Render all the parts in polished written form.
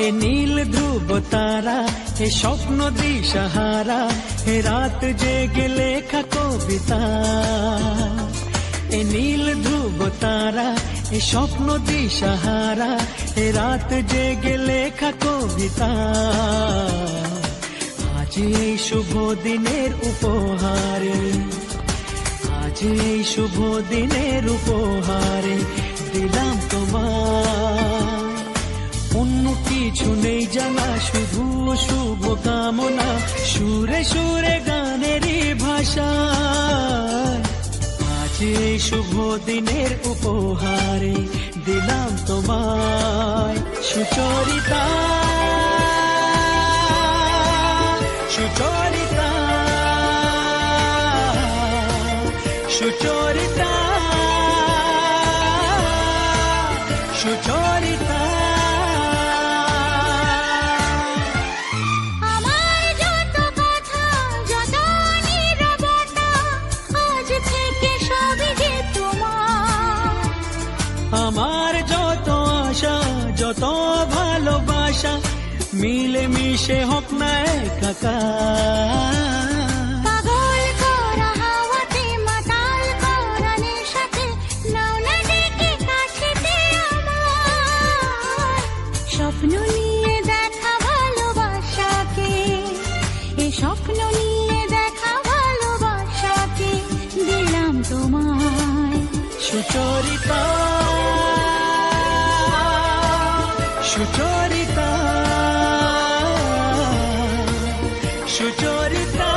এ নীল ধ্রুব তারা, এ স্বপ্ন দিশাহারা, এ রাত জেগে লেখা কবিতা। এ নীল ধ্রুব তারা, এ স্বপ্ন দিশাহারা, এ রাত জেগে লেখা কবিতা। আজ এই শুভ দিনের উপহারে, আজ এই শুভ দিনের উপহারে দিলাম তোমায়। অন্য কিছু নেই জানা, শুধু শুভ কামনা, সুরে সুরে গানেরই ভাষা। আজ এই শুভ দিনের উপহারে দিলাম তোমায়। সুচরিতা, সুচরিতা, সুচরিতা, সুচরিতা। আমার যত কথা, যত নীরবতা, আজ থেকে সবই যে তোমার। আমার যত আশা, যত ভালোবাসা, মিলে মিশে হোক না একাকার। পাগল করা হাওয়াতে, মাতাল করা নেশাতে, নাও না ডেকে কাছেতে আমার। স্বপ্ন নিয়ে দেখা ভালোবাসাকে, এ স্বপ্ন নিয়ে দেখা ভালোবাসাকে দিলাম তোমায়। সুচরিতা, সুচরিতা, সুচরিতা,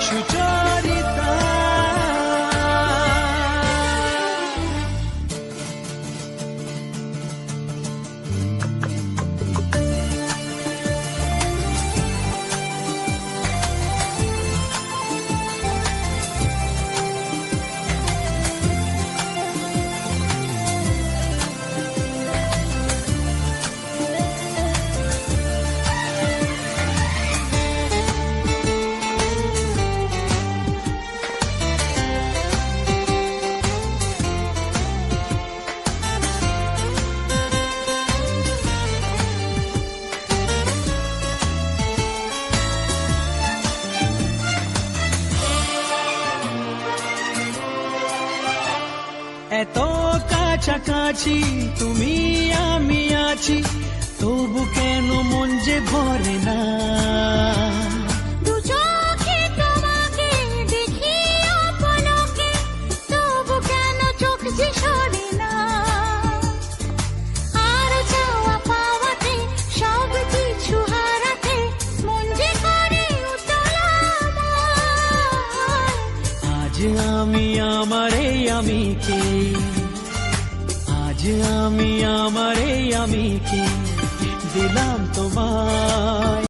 সুচরিতা। এত কাছাকাছি তুমি আমি আছি, তবু কেন মন যে ভরে না। দু চোখে তোমাকে দেখি অপলকে, তবু কেন চোখ যে সরে না। আরো চাওয়া পাওয়াতে, সব কিছু হারাতে, মন যে করে উতলা আমার। আজ আমি আমার এই আমিকে, আজ আমি আমার এই আমিকে দিলাম তোমায়।